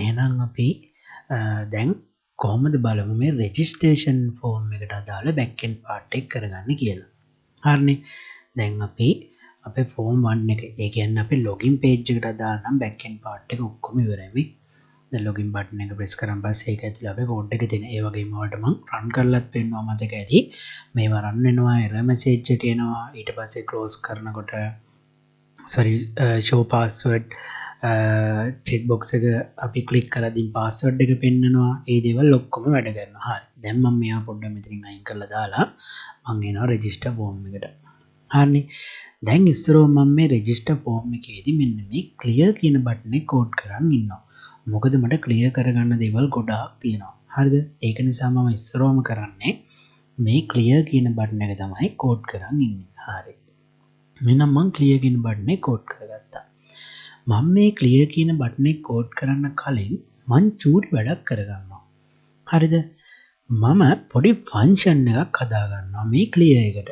එහෙනම් අපි දැන් කොහොමද බලමු මේ රෙජිස්ට්‍රේෂන් ෆෝම් එකට අදාළ බෑක් එන්ඩ් පාර්ට් එක කරගන්න කියලා. හරිනේ. දැන් අපි අපේ ෆෝම් 1 එක ඒ කියන්නේ අපේ ලොගින් පේජ් එකට අදාළ නම් බෑක් එන්ඩ් පාර්ට් එක ඔක්කොම ඉවරයි. දැන් ලොගින් බටන් එක ප්‍රෙස් කරන් පස්සේ ඒක ඇතුළේ අපේ කෝඩ් එක තියෙන. ඒ වගේම ඔයාලට මම රන් කරලත් පෙන්නනවා මතක ඇති. මේවා රන් වෙනවා එරර් මැසේජ් එක එනවා. ඊට පස්සේ ක්ලෝස් කරනකොට show password චෙක් බොක්ස් එක අපි ක්ලික් කරද්දී පාස්වර්ඩ් එක පෙන්නනවා. ඒ දේවල් ඔක්කොම වැඩ කරනවා. හරි. දැන් මම මෙයා පොඩ්ඩක් මෙතනින් අයින් කරලා දාලා මම එනවා රෙජිස්ටර් ෆෝම් එකට. හරිනේ. දැන් ඉස්සරව මම මේ රෙජිස්ටර් ෆෝම් එකේදී මෙන්න මේ ක්ලියර් කියන බටන් එක කෝඩ් කරන් ඉන්නවා. මොකද මට ක්ලියර් කරගන්න දේවල් ගොඩාක් තියෙනවා. හරිද? ඒක නිසා මම ඉස්සරවම කරන්නේ මේ ක්ලියර් කියන බටන් එක තමයි කෝඩ් කරන් ඉන්නේ. හරි. මෙන්න මම ක්ලියර් කියන බටන් එක කෝඩ් කරගත්තා. මම මේ ක්ලියර් කියන බටන් එක කෝඩ් කරන්න කලින් මං චූටි වැඩක් කරගන්නවා. හරිද? මම පොඩි ෆන්ක්ෂන් එකක් හදාගන්නවා මේ ක්ලියර් එකට.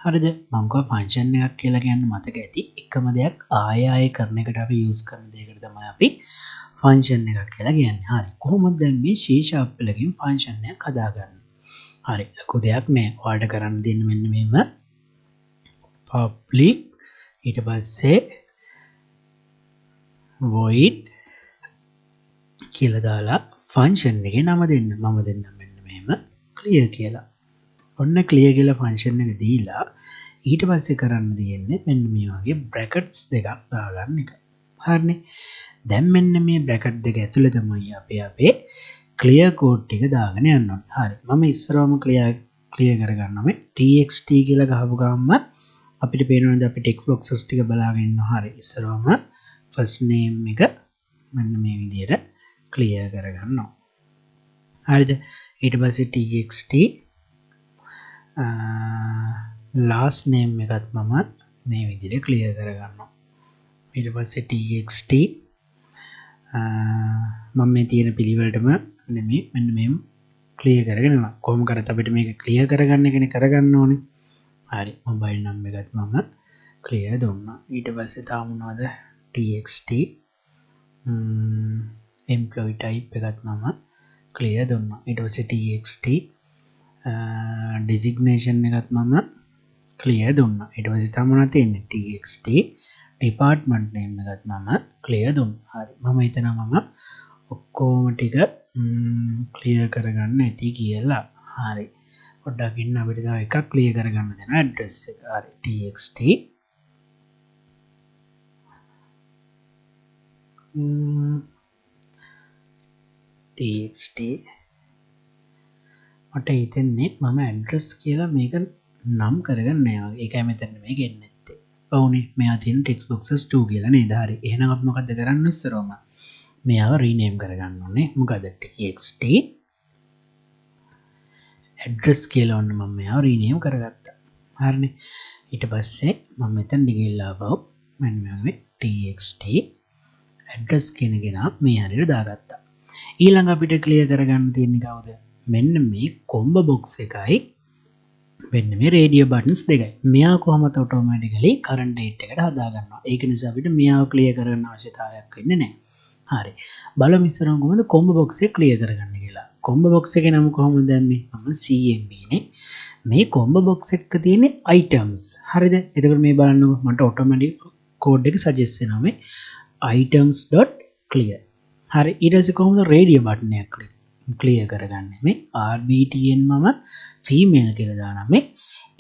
හරිද? මම කව ෆන්ක්ෂන් එකක් කියලා කියන්නේ මතක ඇති. එකම දෙයක් ආයෙ කරන එකට අපි යූස් කරන දෙයකට තමයි අපි ෆන්ක්ෂන් එකක් කියලා කියන්නේ. හරි. කොහොමද දැන් මේ C# වලකින් ෆන්ක්ෂන් එකක් හදාගන්නේ? හරි. ලොකු දෙයක් නෑ. ඔයාලට කරන්න දෙන්න මෙන්න මෙහෙම public ඊට පස්සේ void කියලා දාලා ෆන්ක්ෂන් එකේ නම දෙන්න. මම දෙන්නම් මෙන්න මෙහෙම clear කියලා. ඔන්න clear කියලා ෆන්ක්ෂන් එක දීලා ඊට පස්සේ කරන්න තියෙන්නේ මෙන්න මේ වගේ brackets දෙකක් දාගන්න එක. හරිනේ. දැන් මෙන්න මේ bracket දෙක ඇතුලේ තමයි අපි අපේ clear code ටික දාගෙන යන්න ඕනේ. හරි. මම ඉස්සරවම clear කරගන්නවා මේ txt කියලා ගහපු ගමන් අපිට පේනවාද අපි text boxes ටික බලාගෙන ඉන්නවා. හරි. ඉස්සරවම first name එක මෙන්න මේ විදිහට clear කරගන්නවා. හරිද? ඊට පස්සේ txt last name එකත් මම මේ විදිහට clear කරගන්නවා. ඊට පස්සේ txt මම මේ තියෙන පිළිවෙලටම නෙමෙයි මෙන්න මෙහෙම clear කරගෙන යනවා. කොහොම කරත් අපිට මේක clear කරගන්න එකනේ කරගන්න ඕනේ. හරි. mobile number එකත් මම clear දුන්නා. ඊට පස්සේ තාම මොනවද txt employee type එකත් මම clear දුන්නා. ඊට පස්සේ txt designation එකත් මම clear දුන්නා. ඊට පස්සේ තමයි මොනවද තියෙන්නේ txt department name එකත් මම clear දුන්නා. හරි. මම හිතනවා මම ඔක්කොම ටික clear කරගන්න ඇති කියලා. හරි. පොඩ්ඩක් ඉන්න අපිට තව එකක් clear කරගන්න දෙන address එක. හරි. txt txt මට හිතෙන්නේ මම ඇඩ්‍රස් කියලා මේක නම් කරගන්න නෑ වගේ. ඒකයි මෙතන මේක එන්නේ නැත්තේ. ඔව්නේ. මෙයා තියෙන text boxes 2 කියලා නේද? හරි. එහෙනම් අපි මොකද්ද කරන්න ඉස්සරවම? මෙයාව rename කරගන්න ඕනේ. මොකද txt address කියලා ඔන්න මම මෙයාව rename කරගත්තා. හරිනේ. ඊට පස්සේ මම මෙතන ගිහිල්ලා ආවව මෙන්න මේ txt address කියන කෙනා මේ හරියට දාගත්තා. ඊළඟ අපිට clear කරගන්න තියෙන්නේ කවුද? මෙන්න මේ කොම්බෝ බොක්ස් එකයි මෙන්න මේ රේඩියෝ බටන්ස් දෙකයි. මෙයා කොහොමද ඔටෝමැටිකලි කරන්ට් ඩේට් එකට හදා ගන්නවා. ඒක නිසා අපිට මෙයාව ක්ලියර් කරගන්න අවශ්‍යතාවයක් වෙන්නේ නැහැ. හරි. බලමු ඉස්සරහම කොහොමද කොම්බෝ බොක්ස් එක ක්ලියර් කරගන්නේ කියලා. කොම්බෝ බොක්ස් එකේ නම කොහොමද දැම්මේ? මම cmb නේ. මේ කොම්බෝ බොක්ස් එකක තියෙන items. හරිද? එතකොට මේ බලන්නකො මට ඔටෝමැටික් කෝඩ් එක සජෙස්ට් වෙනවා මේ items.clear. හරි. ඊට පස්සේ කොහොමද රේඩියෝ බටන් එක ක්ලියර් කරගන්නේ? මේ rbtn මම ෆීමේල් කියලා දානවා. මේ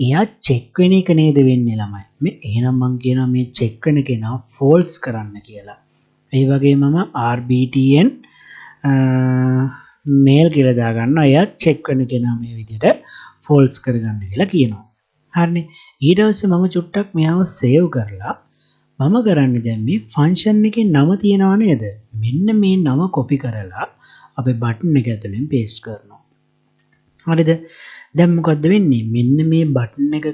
එයා චෙක් වෙන එක නේද වෙන්නේ ළමයි. මේ එහෙනම් මම කියනවා මේ චෙක් වෙන කෙනා false කරන්න කියලා. ඒ වගේම මම rbtn මේල් කියලා දා ගන්නවා. එයා චෙක් වෙන කෙනා මේ විදිහට false කරගන්න කියලා කියනවා. හරිනේ. ඊට පස්සේ මම චුට්ටක් මෙයාව සේව් කරලා මම කරන්නේ දැන් මේ ෆන්ක්ෂන් එකේ නම තියනවා නේද? මෙන්න මේ නම කොපි කරලා අපේ බටන් එක ඇතුලෙන් paste කරනවා. හරිද? දැන් මොකද්ද වෙන්නේ? මෙන්න මේ බටන් එක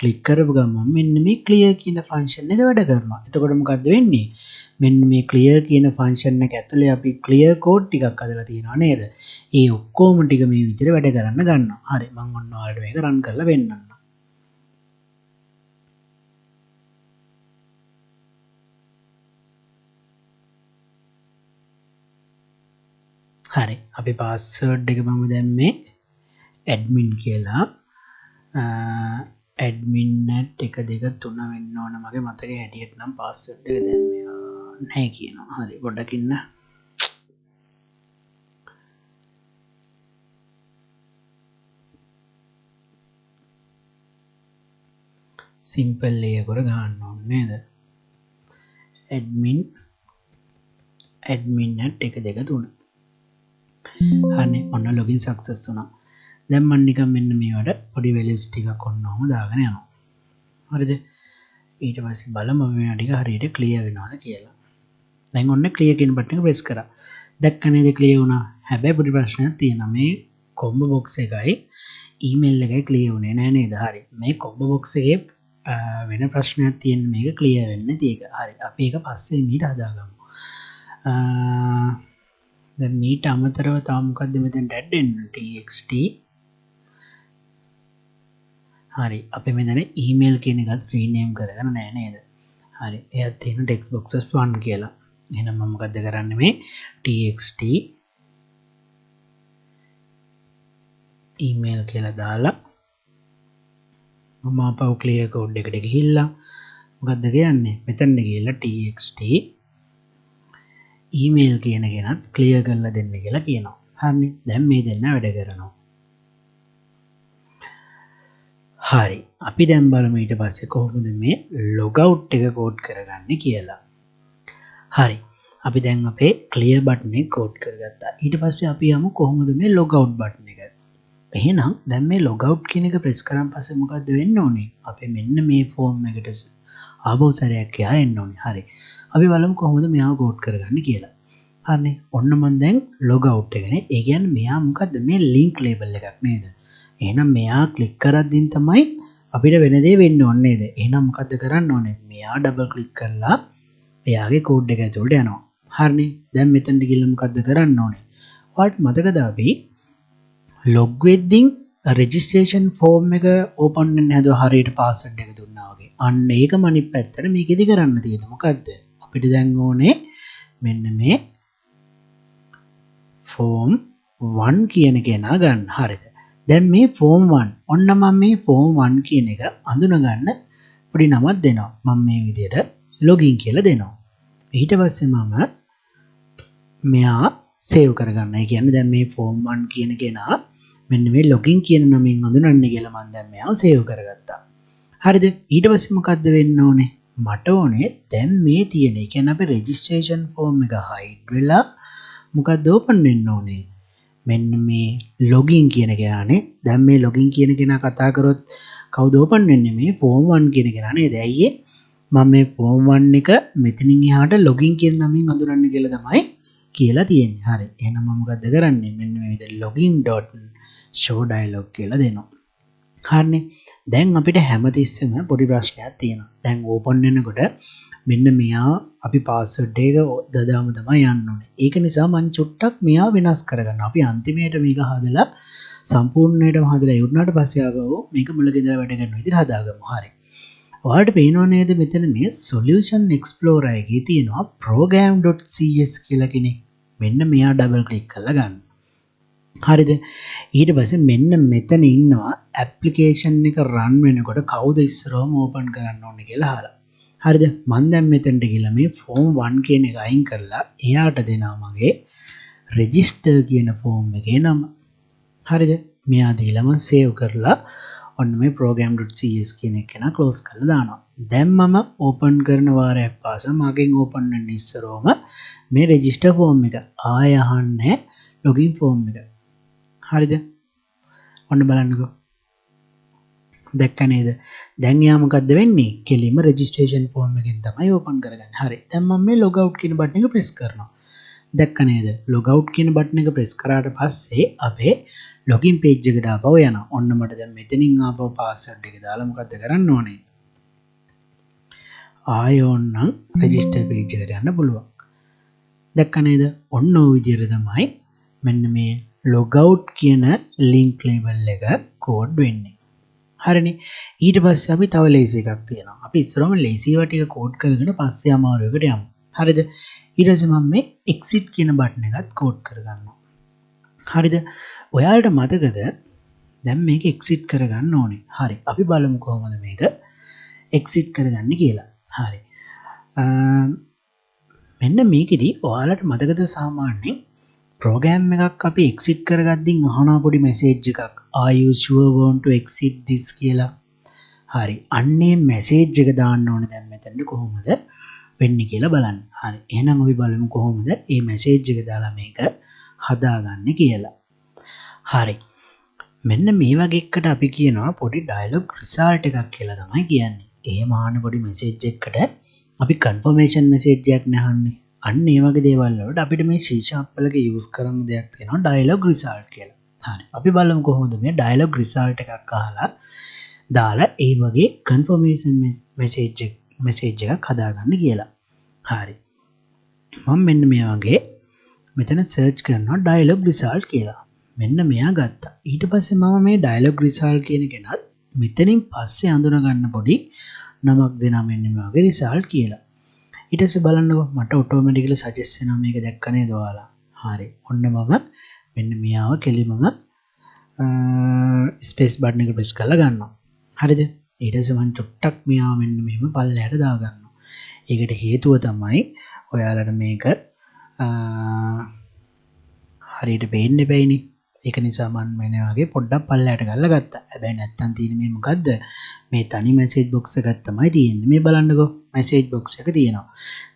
ක්ලික් කරපු ගමන් මෙන්න මේ clear කියන ෆන්ක්ෂන් එක වැඩ කරනවා. එතකොට මොකද්ද වෙන්නේ? මෙන්න මේ clear කියන ෆන්ක්ෂන් එක ඇතුලේ අපි clear code ටිකක් හදලා තියෙනවා නේද? ඒ ඔක්කොම ටික මේ විදිහට වැඩ කරන්න ගන්නවා. හරි. මම ඔන්න ඔයාලට මේක run කරලා වෙන්නන්නම්. හරි අපි පාස්වර්ඩ් එක මම දැම්මේ ඇඩ්මින් කියලා ඇඩ්මින්නට් 1 2 3 වෙන්න ඕන මගේ මතකයේ හැටියට නම් පාස්වර්ඩ් එක දැම්මේ නැහැ කියනවා. හරි පොඩ්ඩක් ඉන්න. සිම්පල් එක කර ගන්න ඕනේ නේද? ඇඩ්මින්නට් 1 2 3. හරි ඔන්න ලොගින් සක්සස් වුණා. දැන් මම නිකන් මෙන්න මේවට පොඩි වැලියුස් ටිකක් ඔන්නෝම දාගෙන යනවා. හරිද? ඊට පස්සේ බලමු මේ ටික හරියට ක්ලියර් වෙනවද කියලා. දැන් ඔන්න ක්ලියර් කියන බටන් එක ප්‍රෙස් කරා. දැක්ක නේද ක්ලියර් වුණා. හැබැයි පොඩි ප්‍රශ්නයක් තියෙනවා. මේ කොම්බෝ බොක්ස් එකයි ඊමේල් එකයි ක්ලියර් වුණේ නැහැ නේද? හරි. මේ කොම්බෝ බොක්ස් එකේ වෙන ප්‍රශ්නයක් තියෙන මේක ක්ලියර් වෙන්නේ නැති එක. හරි. අපි ඒක පස්සේ මීට හදාගමු. දැන් මීට අමතරව තව මොකද්ද මෙතෙන්ට ඇඩ් වෙන්නේ? txt හරි අපි මෙතන ඊමේල් කියන එකත් රීනේම් කරගෙන නැහැ නේද? හරි එයාත් තියෙන text boxes 1 කියලා. එහෙනම් මම මොකද්ද කරන්නේ මේ txt email කියලා දාලා මම අපව clear code එකට ගිහිල්ලා මොකද්ද කියන්නේ? මෙතන ගිහිල්ලා txt email කියන කෙනත් clear කරලා දෙන්න කියලා කියනවා. හරිනේ. දැන් මේ දෙන්න වැඩ කරනවා. හරි අපි දැන් බලමු ඊට පස්සේ කොහොමද මේ log out එක කෝඩ් කරගන්නේ කියලා. හරි අපි දැන් අපේ clear button එක කෝඩ් කරගත්තා. ඊට පස්සේ අපි යමු කොහොමද මේ log out button එක. එහෙනම් දැන් මේ log out කියන එක press කරන් පස්සේ මොකද්ද වෙන්න ඕනේ? අපි මෙන්න මේ form එකට ආපහු සැරයක් ගියා එන්න ඕනේ. හරි. අපි බලමු කොහොමද මෙයාව කෝඩ් කරගන්නේ කියලා. හරිනේ. ඔන්න මම දැන් log out එකනේ. ඒ කියන්නේ මෙයා මොකද්ද මේ link label එකක් නේද? එහෙනම් මෙයා ක්ලික් කරද්දී තමයි අපිට වෙන දේ වෙන්න ඕනේ නේද? එහෙනම් මොකද්ද කරන්න ඕනේ? මෙයා ඩබල් ක්ලික් කරලා එයාගේ කෝඩ් එක ඇතුළට යනවා. හරිනේ. දැන් මෙතනට ගිහලා මොකද්ද කරන්න ඕනේ? ඔයාලට මතකද අපි log වෙද්දී registration form එක open වෙන්න හදුවා හරියට password එක දුන්නා වගේ. අන්න ඒකම අනිත් පැත්තට මේකෙදි කරන්න තියෙන්නේ මොකද්ද? අපිට දැන් ඕනේ මෙන්න මේ form 1 කියන කෙනා ගන්න. හරිද? දැන් මේ form 1 ඔන්න මම මේ form 1 කියන එක අඳුනගන්න පොඩි නමක් දෙනවා. මම මේ විදිහට login කියලා දෙනවා. ඊට පස්සේ මම මෙයා save කරගන්න. ඒ කියන්නේ දැන් මේ form 1 කියන කෙනා මෙන්න මේ login කියන නමින් අඳුනන්නේ කියලා මම දැන් මෙයාව save කරගත්තා. හරිද? ඊට පස්සේ මොකද්ද වෙන්න ඕනේ? මට ඕනේ දැන් මේ තියෙන ඒ කියන්නේ අපේ registration form එක hide වෙලා මොකද්ද open වෙන්න ඕනේ? මෙන්න මේ login කියන කෙනානේ. දැන් මේ login කියන කෙනා කතා කරොත් කවුද open වෙන්නේ? මේ form 1 කියන කෙනා නේද? ඇයි ඒ? මම මේ form 1 එක මෙතනින් එහාට login කියන නමින් අඳුරන්නේ කියලා තමයි කියලා තියෙන්නේ. හරි. එහෙනම් මම මොකද්ද කරන්නේ? මෙන්න මේ විදිහට login.show dialog කියලා දෙනවා. හරිනේ. දැන් අපිට හැමතිස්සෙම පොඩි ප්‍රශ්නයක් තියෙනවා. දැන් open වෙනකොට මෙන්න මෙයා අපි password එක දදාමු තමයි යන්න ඕනේ. ඒක නිසා මම චුට්ටක් මෙයා වෙනස් කරගන්නවා. අපි අන්තිමේට මේක හදලා සම්පූර්ණයටම හදලා ඉවරනාට පස්සේ ආවෝ මේක මුලක ඉඳලා වැඩ කරන විදිහට හදාගමු. හරි. ඔයාලට පේනව නේද මෙතන මේ solution explorer එකේ තියෙනවා program.cs කියලා කෙනෙක්. මෙන්න මෙයා ඩබල් ක්ලික් කරලා ගන්න. හරිද? ඊට පස්සේ මෙන්න මෙතන ඉන්නවා application එක run වෙනකොට කවුද ඉස්සරවම open කරන්න ඕනේ කියලා අහලා. හරිද? මම දැන් මෙතනට ගිහලා මේ form 1 කියන එක අයින් කරලා එයාට දෙනවා මගේ register කියන form එකේ නම. හරිද? මෙයා දීලා මම save කරලා ඔන්න මේ program.cs කියන එක නා close කරලා දානවා. දැන් මම open කරන වාරයක් පාසා මගෙන් open වෙන්න ඉස්සරවම මේ register form එක ආය අහන්නේ login form එක. හරිද? ඔන්න බලන්නකෝ. දැක්ක නේද? දැන් එයා මොකද්ද වෙන්නේ? කෙලින්ම registration form එකෙන් තමයි open කරගන්නේ. හරි. දැන් මම මේ log out කියන button එක press කරනවා. දැක්ක නේද? log out කියන button එක press කරාට පස්සේ අපේ login page එකට ආපහු යනවා. ඔන්න මට දැන් මෙතනින් ආපහු password එක දාලා මොකද්ද කරන්න ඕනේ? ආයෙත් register page එකට යන්න පුළුවන්. දැක්ක නේද? ඔන්න ඔය විදිහට තමයි මෙන්න මේ log out කියන link label එක code වෙන්නේ. හරිනේ. ඊට පස්සේ අපි තව lazy එකක් තියෙනවා. අපි ඉස්සරහම lazy ව ටික කෝඩ් කරගෙන පස්සේ අමාරුවකට යමු. හරිද? ඊට පස්සේ මම මේ exit කියන බටන් එකත් කෝඩ් කරගන්නවා. හරිද? ඔයාලට මතකද දැන් මේක එක්සිට් කරගන්න ඕනේ. හරි. අපි බලමු කොහොමද මේක එක්සිට් කරගන්නේ කියලා. හරි. මෙන්න මේකෙදි ඔයාලට මතකද සාමාන්‍යයෙන් ප්‍රෝග්‍රෑම් එකක් අපි එක්සිට් කරගද්දී අහන පොඩි මැසේජ් එකක් are you sure want to exit this කියලා. හරි. අන්නේ මැසේජ් එක දාන්න ඕනේ දැන් මෙතනට කොහොමද වෙන්නේ කියලා බලන්න. හරි. එහෙනම් අපි බලමු කොහොමද මේ මැසේජ් එක දාලා මේක හදාගන්නේ කියලා. හරි. මෙන්න මේ වගේ එකට අපි කියනවා පොඩි ඩයලොග් රිසල්ට් එකක් කියලා තමයි කියන්නේ. එහෙම ආන පොඩි මැසේජ් එකකට අපි කන්ෆර්මේෂන් මැසේජ් එකක් නහන්නේ. අන්න ඒ වගේ දේවල් වලට අපිට මේ C# වලක යූස් කරන්න දෙයක් තියෙනවා ඩයලොග් රිසල්ට් කියලා. හරි. අපි බලමු කොහොමද මේ ඩයලොග් රිසල්ට් එකක් අහලා දාලා ඒ වගේ කන්ෆර්මේෂන් මැසේජ් එකක් හදාගන්න කියලා. හරි. මම මෙන්න මේ වගේ මෙතන සර්ච් කරනවා ඩයලොග් රිසල්ට් කියලා. මෙන්න මෙයා ගත්තා. ඊට පස්සේ මම මේ ඩයලොග් රිසල්ට් කියන කෙනත් මෙතනින් පස්සේ අඳුන ගන්න පොඩි නමක් දෙනවා මෙන්න මේ වගේ රිසල්ට් කියලා. ඊට පස්සේ බලන්නකෝ මට ඔටෝමැටිකලි සජෙස්ට් වෙනවා මේක දැක්ක නේද ඔයාලා. හරි. ඔන්න මම මෙන්න මෙයාව කෙලිමම ස්පේස් බටන් එක ප්‍රෙස් කරලා ගන්නවා. හරිද? ඊට පස්සේ මම චුට්ටක් මෙයාව මෙන්න මෙහෙම පල්ලෙහාට දා ගන්නවා. ඒකට හේතුව තමයි ඔයාලට මේක හරියට පේන්න බෑනේ. ඒක නිසා මම මෙන්න වගේ පොඩ්ඩක් පල්ලෙහාට ගල්ලා ගත්තා. හැබැයි නැත්තම් තියෙන්නේ මේ මොකද්ද? මේ තනි මැසේජ් බොක්ස් එකක් තමයි තියෙන්නේ. මේ බලන්නකෝ මැසේජ් බොක්ස් එක තියෙනවා.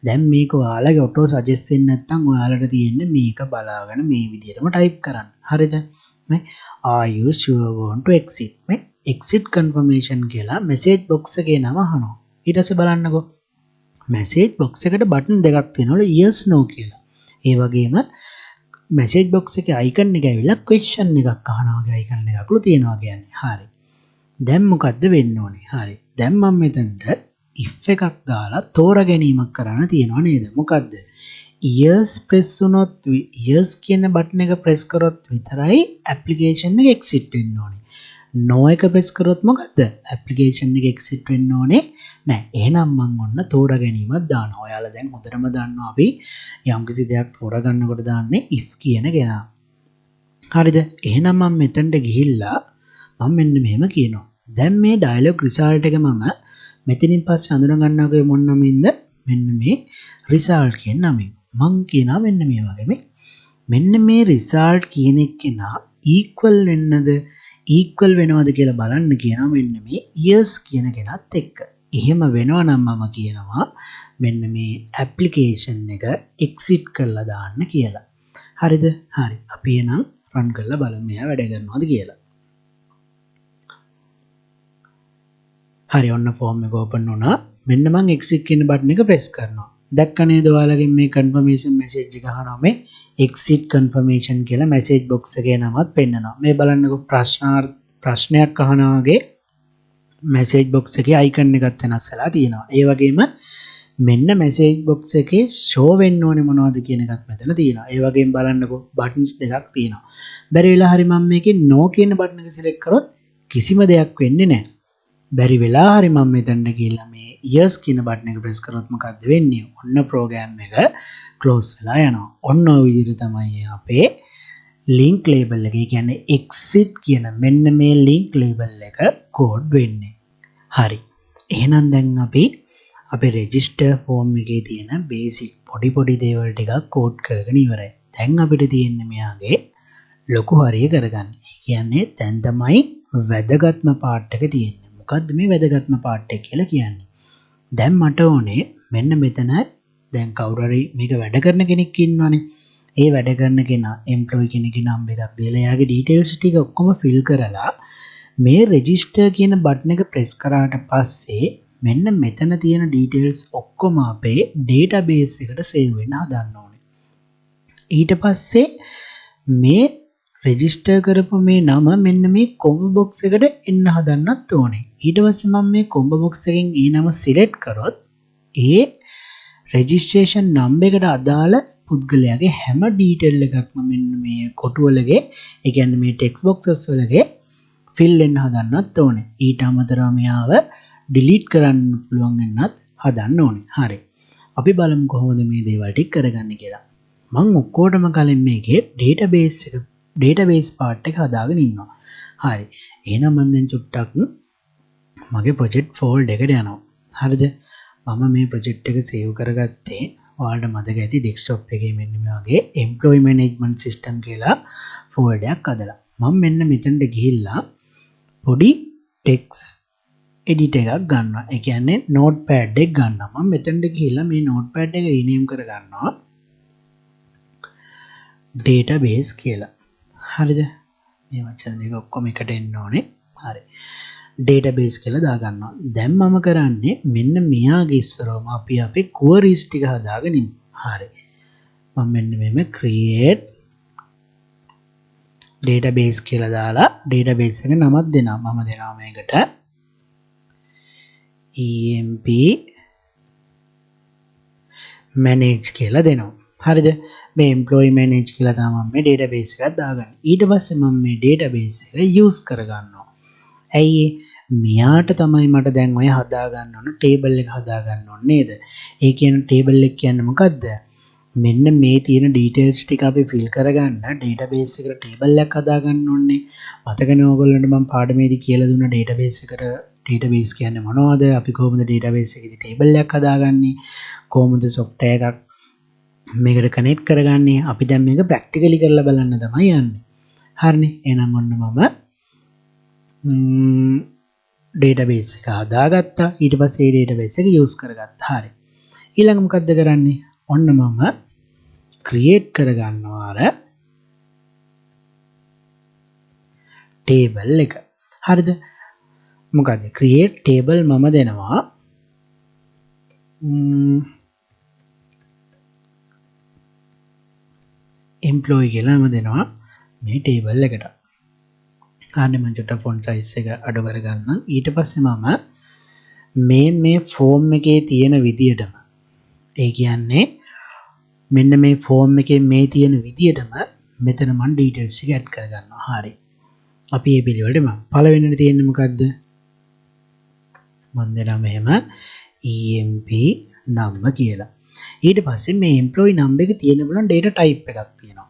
දැන් මේක ඔයාලගේ ඔටෝ සජෙස්ට් වෙන්නේ නැත්තම් ඔයාලට තියෙන්නේ මේක බලාගෙන මේ විදිහටම ටයිප් කරන්න. හරිද? මේ are you sure want to exit? මේ exit confirmation කියලා මැසේජ් බොක්ස් එකේ නම අහනවා. ඊට පස්සේ බලන්නකෝ මැසේජ් බොක්ස් එකට බටන් දෙකක් තියෙනවලු yes no කියලා. ඒ වගේම මැසේජ් බොක්ස් එකේ අයිකන් එක ඇවිල්ලා ක්වෙස්චන් එකක් අහනවා වගේ අයිකන් එකක්ලු තියෙනවා කියන්නේ. හරි. දැන් මොකද්ද වෙන්න ඕනේ? හරි. දැන් මම මෙතනට if එකක් දාලා තෝරා ගැනීමක් කරන්න තියෙනවා නේද? මොකද්ද? yes press වුණොත් yes කියන බටන් එක press කරොත් විතරයි application එක exit වෙන්න ඕනේ. no එක press කරොත් මොකද්ද? application එක exit වෙන්න ඕනේ නෑ. එහෙනම් මම ඔන්න තෝරා ගැනීමක් දානවා. ඔයාලා දැන් හොඳටම දන්නවා අපි යම්කිසි දෙයක් තෝරා ගන්නකොට දාන්නේ if කියන කෙනා. හරිද? එහෙනම් මම මෙතනට ගිහිල්ලා මම මෙන්න මෙහෙම කියනවා. දැන් මේ ඩයලොග් රිසල්ට් එක මම මෙතනින් පස්සේ අඳුන ගන්නකෝ මොන නමින්ද? මෙන්න මේ රිසල්ට් කියන නමින්. මං කියනවා මෙන්න මේ වගේ මෙන්න මේ රිසල්ට් කියන එකේනා equal වෙන්නද equal වෙනවද කියලා බලන්න කියනවා මෙන්න මේ yes කියන කෙනත් එක්ක. එහෙම වෙනවා නම් මම කියනවා මෙන්න මේ application එක exit කරලා දාන්න කියලා. හරිද? හරි. අපි එනම් run කරලා බලමු මෙයා වැඩ කරනවද කියලා. හරි ඔන්න ෆෝම් එක ඕපන් වුණා. මෙන්න මම exit කියන බටන් එක press කරනවා. දැක්ක නේද ඔයාලගෙන් මේ confirmation message එක අහනවා මේ exit confirmation කියලා message box එකේ නමත් පෙන්නනවා. මේ බලන්නකෝ ප්‍රශ්නයක් අහනවා වගේ message box එකේ icon එකක් වෙනස් වෙලා තියෙනවා. ඒ වගේම මෙන්න message box එකේ show වෙන්න ඕනේ මොනවද කියන එකත් මෙතන තියෙනවා. ඒ වගේම බලන්නකෝ buttons දෙකක් තියෙනවා. බැරි වෙලා හරි මම මේකේ no කියන බටන් එක select කරොත් කිසිම දෙයක් වෙන්නේ නැහැ. බැරි වෙලා හරි මම මෙතනට ගිහිල්ලා මේ yes කියන බටන් එක press කරොත් මොකද්ද වෙන්නේ? ඔන්න program එක close වෙලා යනවා. ඔන්න ඔය විදිහට තමයි අපේ link label එක, ඒ කියන්නේ exit කියන මෙන්න මේ link label එක code වෙන්නේ. හරි. එහෙනම් දැන් අපි අපේ register form එකේ තියෙන basic පොඩි දේවල් ටිකක් code කරගෙන ඉවරයි. දැන් අපිට තියෙන්නේ මෙයාගේ ලොකු හරිය කරගන්න. ඒ කියන්නේ දැන් තමයි වැදගත්ම part එක තියෙන්නේ. මොකද්ද මේ වැදගත්ම part එක කියලා කියන්නේ? දැන් මට ඕනේ මෙන්න මෙතන දැන් කවුරු හරි මේක වැඩ කරන කෙනෙක් ඉන්නවනේ. ඒ වැඩ කරන කෙනා employee කෙනෙක්ගේ නම් එකක් දීලා එයාගේ details ටික ඔක්කොම fill කරලා මේ register කියන බටන් එක press කරාට පස්සේ මෙන්න මෙතන තියෙන details ඔක්කොම අපේ database එකට save වෙන්න හදන්න ඕනේ. ඊට පස්සේ මේ register කරපු මේ නම මෙන්න මේ combo box එකට එන්න හදන්නත් ඕනේ. ඊට පස්සේ මම මේ combo box එකෙන් ඒ නම select කරොත් ඒ registration number එකට අදාළ පුද්ගලයාගේ හැම detail එකක්ම මෙන්න මේ කොටුවලගේ ඒ කියන්නේ මේ text boxes වලගේ fill වෙන්න හදන්නත් ඕනේ. ඊට අමතරව මෙයාව delete කරන්න පුළුවන් වෙන්නත් හදන්න ඕනේ. හරි. අපි බලමු කොහොමද මේ දේවල් ටික කරගන්නේ කියලා. මම ඔක්කොටම කලින් මේකේ database එක database part එක හදාගෙන ඉන්නවා. හරි. එහෙනම් මම දැන් චුට්ටක් මගේ project folder එකට යනවා. හරිද? මම මේ project එක save කරගත්තේ ඔයාලට මතක ඇති desktop එකේ මෙන්න මේ වගේ employee management system කියලා folder එකක් හදලා. මම මෙන්න මෙතනට ගිහිල්ලා පොඩි text edit එකක් ගන්නවා. ඒ කියන්නේ notepad එක ගන්නවා. මම මෙතනට ගිහිල්ලා මේ notepad එක rename කර ගන්නවා database කියලා. හරිද? මේ වචන දෙක ඔක්කොම එකට එන්න ඕනේ. හරි. database කියලා දා ගන්නවා. දැන් මම කරන්නේ මෙන්න මෙයාගේ ඉස්සරවම අපි අපේ queries ටික හදාගෙන ඉමු. හරි. මම මෙන්න මෙහෙම create database කියලා දාලා database එක නමක් දෙනවා. මම දෙනවා මේකට emp manage කියලා දෙනවා. හරිද? මේ employee manage කියලා තමයි මම මේ database එකක් දාගන්නේ. ඊට පස්සේ මම මේ database එක use කරගන්නවා. ඇයි මෙයාට තමයි මට දැන් ඔය හදා ගන්න ඕන table එක හදා ගන්න ඕනේ නේද? ඒ කියන්නේ table එක කියන්නේ මොකද්ද? මෙන්න මේ තියෙන details ටික අපි fill කරගන්න database එකට table එකක් හදා ගන්න ඕනේ. මතකනේ ඕගොල්ලන්ට මම පාඩමේදී කියලා දුන්න database එකට database කියන්නේ මොනවද? අපි කොහොමද database එකේදී table එකක් හදාගන්නේ? කොහොමද software එකක් මේකට connect කරගන්නේ? අපි දැන් මේක practically කරලා බලන්න තමයි යන්නේ. හරිනේ. එහෙනම් ඔන්න මම database එක හදාගත්තා. ඊට පස්සේ මේ database එක use කරගත්තා. හරි. ඊළඟ මොකද්ද කරන්නේ? ඔන්න මම create කරගන්නවා අර table එක. හරිද? මොකද create table මම දෙනවා employee කියලා මම දෙනවා මේ table එකට. අන්න මම චුට්ටක් font size එක අඩු කරගන්නම්. ඊට පස්සේ මම මේ form එකේ තියෙන විදියටම ඒ කියන්නේ මෙන්න මේ form එකේ මේ තියෙන විදියටම මෙතන මම details ටික add කරගන්නවා. හරි. අපි මේ පිළිවෙලට මම පළවෙනිට තියෙන්නේ මොකද්ද? මම දෙනවා මෙහෙම emp number කියලා. ඊට පස්සේ මේ employee number එකේ තියෙන බලන data type එකක් තියෙනවා.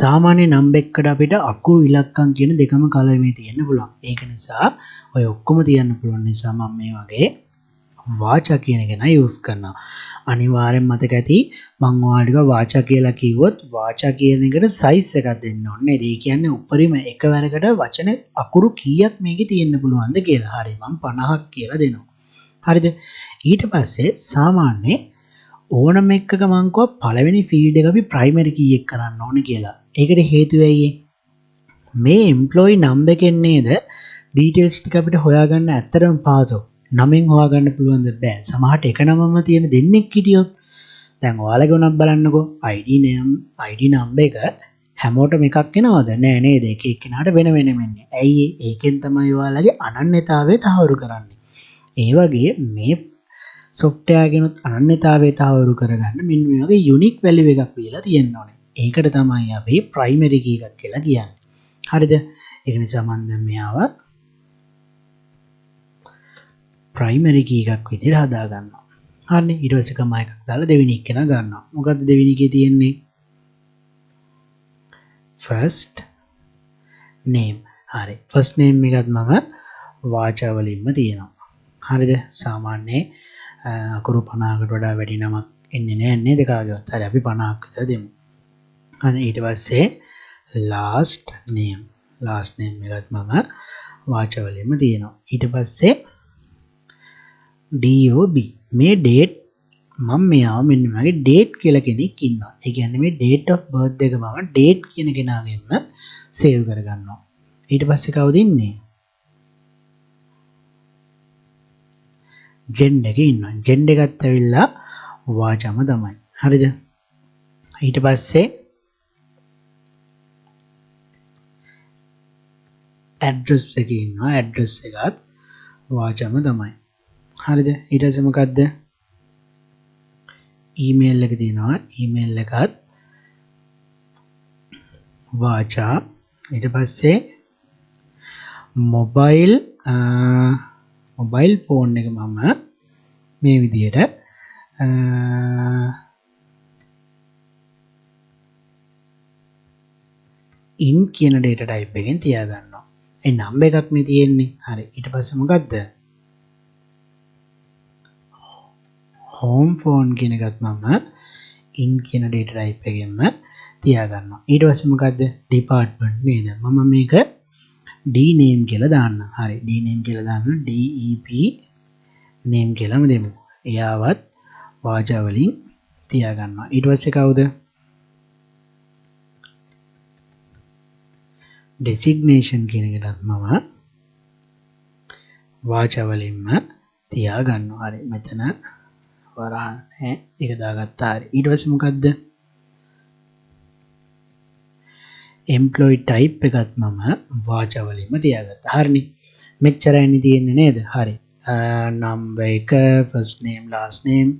සාමාන්‍ය number එකකට අපිට අකුරු ඉලක්කම් කියන දෙකම කලමේ තියෙන්න පුළුවන්. ඒක නිසා ඔය ඔක්කොම තියන්න පුළුවන් නිසා මම මේ වගේ වාචා කියන එක නයි යූස් කරනවා. අනිවාර්යෙන් මතක ඇති මම ඔයාලට වාචා කියලා කිව්වොත් වාචා කියන එකට size එකක් දෙන්න ඕනේ. ඒ කියන්නේ උඩරිම එකවරකට වචන අකුරු කීයක් මේකේ තියෙන්න පුළුවන්ද කියලා. හරි මම 50ක් කියලා දෙනවා. හරිද? ඊට පස්සේ සාමාන්‍ය ඕනම එකක මම කව පළවෙනි ෆීල්ඩ් එක අපි primary key එක කරන්න ඕනේ කියලා. ඒකට හේතුව ඇයි? මේ employee number එකෙන් නේද details ටික අපිට හොයාගන්න ඇත්තටම පහසු. නමෙන් හොයාගන්න පුළුවන්ද? බෑ. සමහරට එක නමම තියෙන දෙන්නෙක් හිටියොත් දැන් ඔයාලගේ උනක් බලන්නකෝ ID number එක හැමෝටම එකක් එනවද? නෑ නේද? එක එක්කෙනාට වෙන වෙනම එන්නේ. ඇයි ඒකෙන් තමයි ඔයාලගේ අනන්‍යතාවය තහවුරු කරන්නේ. ඒ වගේ මේ software ගෙනුත් අනන්‍යතාවය තහවුරු කරගන්න මෙන්න මේ වගේ unique value එකක් දීලා තියෙන්න ඕනේ. ඒකට තමයි අපි primary key එකක් කියලා කියන්නේ. හරිද? ඒක නිසා මම දැන් මෙයාව primary key එකක් විදිහට හදා ගන්නවා. හරිනේ. ඊට පස්සේ කමා එකක් දාලා දෙවෙනි එක කෙනා ගන්නවා. මොකද්ද දෙවෙනි එකේ තියෙන්නේ? first name. හරි. first name එකත් මම වාචා වලින්ම තියෙනවා. හරිද? සාමාන්‍ය අකුරු 50කට වඩා වැඩි නමක් එන්නේ නැහැ නේද කාගේවත්. හරි අපි 50ක් විතර දෙමු. හරි ඊට පස්සේ last name එකත් මම වාචා වලින්ම තියෙනවා. ඊට පස්සේ DOB මේ date මම මෙයාව මෙන්න මගේ date කියලා කෙනෙක් ඉන්නවා. ඒ කියන්නේ මේ date of birth එක මම date කියන කෙනාගෙන්ම save කරගන්නවා. ඊට පස්සේ කවුද ඉන්නේ? gender එකේ ඉන්නවා. gender එකත් ඇවිල්ලා වාචාම තමයි. හරිද? ඊට පස්සේ address එකේ ඉන්නවා. address එකත් වාචාම තමයි. හරිද? ඊට පස්සේ මොකද්ද? email එක තියෙනවා. email එකත් වාචා. ඊට පස්සේ mobile phone එක මම මේ විදිහට in කියන data type එකෙන් තියාගන්නවා. ඒ number එකක් නේ තියෙන්නේ. හරි. ඊට පස්සේ මොකද්ද? home phone කියන එකත් මම in කියන data type එකෙන්ම තියාගන්නවා. ඊට පස්සේ මොකද්ද? department නේද? මම මේක D name කියලා දාන්න. හරි. D name කියලා දාන්න. DEP name කියලාම දෙමු. එයාවත් වාචා වලින් තියාගන්නවා. ඊට පස්සේ කවුද? designation කියන එකටත් මම වාචා වලින්ම තියාගන්නවා. හරි. මෙතන වරහන් එක දාගත්තා. හරි. ඊට පස්සේ මොකද්ද? employee type එකත් මම වාචා වලින්ම තියාගත්තා. හරිනේ. මෙච්චරයි තියෙන්නේ නේද? හරි. number එක, first name, last name,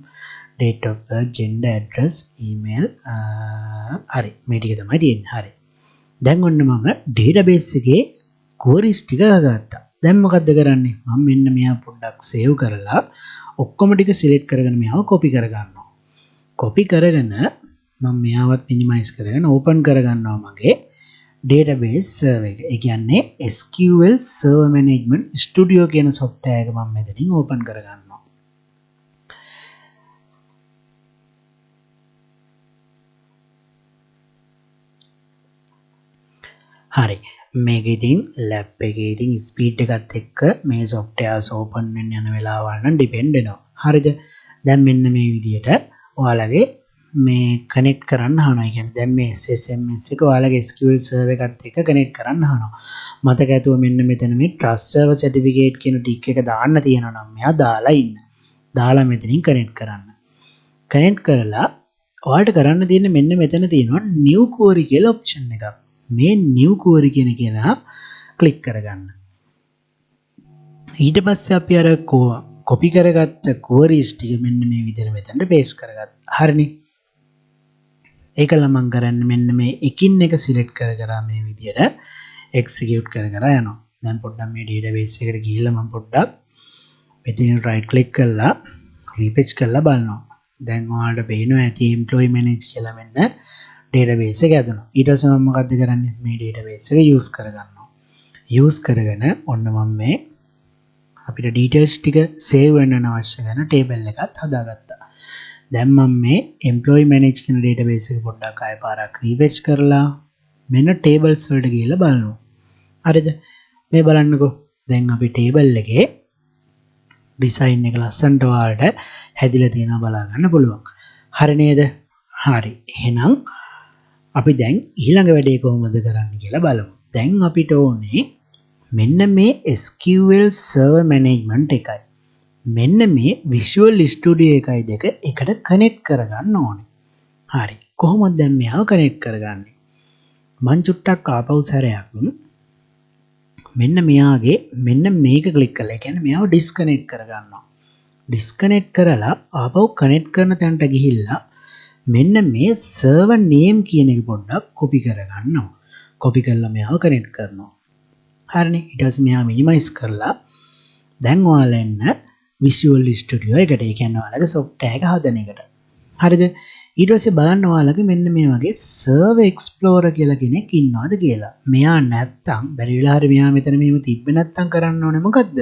date of birth, gender, address, email. හරි. මේ ටික තමයි තියෙන්නේ. හරි. දැන් ඔන්න මම database එකේ queries ටික ගත්තා. දැන් මොකද්ද කරන්නේ? මම මෙන්න මෙයා පොඩ්ඩක් save කරලා ඔක්කොම ටික select කරගෙන මෙයාව copy කරගන්නවා. copy කරගෙන මම මෙයාවත් minimize කරගෙන open කරගන්නවා මගේ database server එක. ඒ කියන්නේ SQL Server Management Studio කියන software එක මම මෙතනින් open කරගන්නවා. හරි. මේක ඉතින් lab එකේ ඉතින් speed එකත් එක්ක මේ softwares open වෙන්න යන වෙලාවල් නම් depend වෙනවා. හරිද? දැන් මෙන්න මේ විදිහට ඔයාලගේ මේ connect කරන්න අහනවා. ඒ කියන්නේ දැන් මේ SSMS එක ඔයාලගේ SQL server එකත් එක්ක connect කරන්න අහනවා. මතක ඇතුව මෙන්න මෙතන මේ trust server certificate කියන ටික එක දාන්න තියෙනවා නම් මෙයා දාලා ඉන්න. දාලා මෙතනින් connect කරන්න. connect කරලා ඔයාලට කරන්න තියෙන්නේ මෙන්න මෙතන තියෙනවා new query කියලා option එකක්. මේ new query කියන කෙනා click කරගන්න. ඊට පස්සේ අපි අර copy කරගත්ත queries ටික මෙන්න මේ විදිහට මෙතනට paste කරගත්තා. හරිනේ. ඒකල මම කරන්නේ මෙන්න මේ එකින් එක select කර මේ විදිහට execute කර යනවා. දැන් පොඩ්ඩක් මේ database එකට ගිහිල්ලා මම පොඩ්ඩක් මෙතන right click කරලා refresh කරලා බලනවා. දැන් ඔයාලට පේනවා ඇති employee manage කියලා මෙන්න database එක ඇදුණා. ඊට පස්සේ මම මොකද්ද කරන්නේ? මේ database එක use කරගන්නවා. use කරගෙන ඔන්න මම මේ අපිට details ටික save වෙන්න අවශ්‍ය කරන table එකත් හදාගත්තා. දැන් මම මේ employee manage කියන database එක පොඩ්ඩක් ආයෙ පාරක් refresh කරලා මෙන්න tables වලට ගිහලා බලනවා. හරිද? මේ බලන්නකෝ. දැන් අපි table එකේ design එක ලස්සනට ඔයාලට හැදිලා තියෙනවා බලා ගන්න පුළුවන්. හරි නේද? හරි. එහෙනම් අපි දැන් ඊළඟ වැඩේ කොහොමද කරන්න කියලා බලමු. දැන් අපිට ඕනේ මෙන්න මේ SQL Server Management එකයි. මෙන්න මේ Visual Studio එකයි දෙක එකට connect කරගන්න ඕනේ. හරි. කොහොමද දැන් මෙයාව connect කරගන්නේ? මං චුට්ටක් ආපහු සැරයක් මෙන්න මෙයාගේ මෙන්න මේක click කරලා ඒ කියන්නේ මෙයාව disconnect කරගන්නවා. disconnect කරලා ආපහු connect කරන තැනට ගිහිල්ලා මෙන්න මේ server name කියන එක පොඩ්ඩක් copy කරගන්නවා. copy කරලා මෙයාව connect කරනවා. හරිනේ. ඊට පස්සේ මෙයාව minimize කරලා දැන් ඔයාලා එන්න Visual Studio එකට. ඒ කියන්නේ ඔයාලගේ software එක හදන එකට. හරිද? ඊට පස්සේ බලන්න ඔයාලගේ මෙන්න මේ වගේ Server Explorer කියලා කෙනෙක් ඉන්නවද කියලා. මෙයා නැත්තම් බැරි වෙලා හරි මෙයා මෙතන මෙහෙම තිබ්බේ නැත්තම් කරන්න ඕනේ මොකද්ද?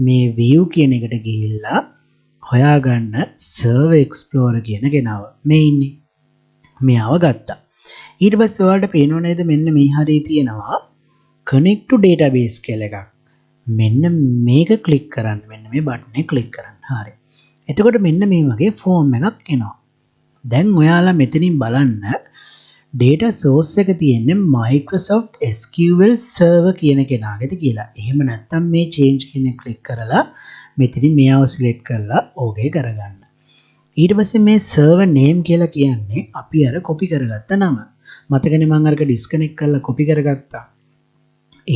මේ view කියන එකට ගිහිල්ලා හොයාගන්න Server Explorer කියන කෙනාව. මේ ඉන්නේ. මෙයාව ගත්තා. ඊට පස්සේ ඔයාලට පේනව නේද මෙන්න මේ හරිය තියෙනවා connect to database කියලා එකක්. මෙන්න මේක click කරන්න. මෙන්න මේ button එක click කරන්න. හරි. එතකොට මෙන්න මේ වගේ form එකක් එනවා. දැන් ඔයාලා මෙතනින් බලන්න data source එක තියෙන්නේ Microsoft SQL Server කියන කෙනාගේද කියලා. එහෙම නැත්නම් මේ change කියන click කරලා මෙතනින් මෙයාව select කරලා ඕකේ කරගන්න. ඊට පස්සේ මේ server name කියලා කියන්නේ අපි අර copy කරගත්ත නම. මතකනේ මම අරක disconnect කරලා copy කරගත්තා.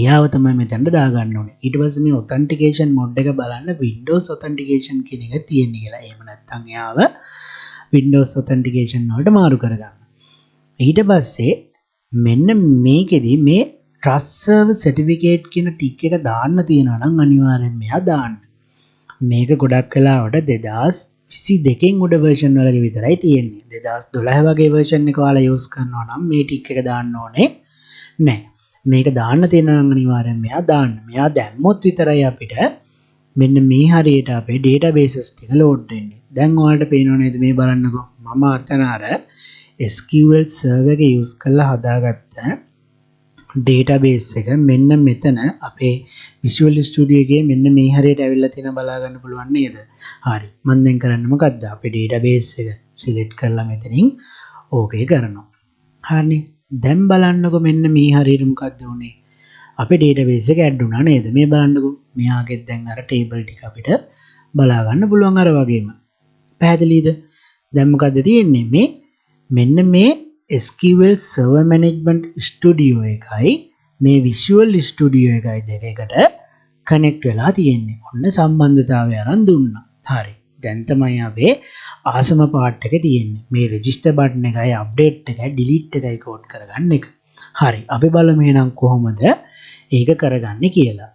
එයාව තමයි මෙතනට දාගන්න ඕනේ. ඊට පස්සේ මේ authentication mode එක බලන්න Windows authentication කියන එක තියෙන්නේ කියලා. එහෙම නැත්නම් එයාව Windows authentication වලට මාරු කරගන්න. ඊට පස්සේ මෙන්න මේකෙදි මේ trust server certificate කියන ටික එක දාන්න තියෙනවා නම් අනිවාර්යෙන් මෙයා දාන්න. මේක ගොඩක් වෙලාවට 2022 උඩ version වල විතරයි තියෙන්නේ. 2012 වගේ version එක ඔයාලා use කරනවා නම් මේ ටික එක දාන්න ඕනේ නෑ. මේක දාන්න තියෙනවා නම් අනිවාර්යෙන් මෙයා දාන්න. මෙයා දැම්මොත් විතරයි අපිට මෙන්න මේ හරියට අපේ databases ටික load වෙන්නේ. දැන් ඔයාලට පේනව නේද මේ බලන්නකෝ. මම අතන අර SQL server එක use කරලා හදාගත්ත database එක මෙන්න මෙතන අපේ Visual Studio එකේ මෙන්න මේ හරියට ඇවිල්ලා තියෙන බලා ගන්න පුළුවන් නේද? හරි. මම දැන් කරන්නේ මොකද්ද? අපේ database එක select කරලා මෙතනින් ඕකේ කරනවා. හරිනේ. දැන් බලන්නකෝ මෙන්න මේ හරියට මොකද්ද උනේ? අපේ database එක add වුණා නේද? මේ බලන්නකෝ. මෙයාගෙත් දැන් අර table ටික අපිට බලා ගන්න පුළුවන් අර වගේම. පැහැදිලිද? දැන් මොකද්ද තියෙන්නේ? මේ මෙන්න මේ SQL Server Management Studio එකයි මේ Visual Studio එකයි දෙකකට කනෙක්ට් වෙලා තියෙන්නේ. ඔන්න සම්බන්ධතාවය අරන් දුන්නා. හරි. දැන් තමයි අපේ ආසම පාර්ට් එක තියෙන්නේ. මේ register button එකයි update එකයි delete එකයි කෝඩ් කරගන්න එක. හරි. අපි බලමු එහෙනම් කොහොමද ඒක කරගන්නේ කියලා.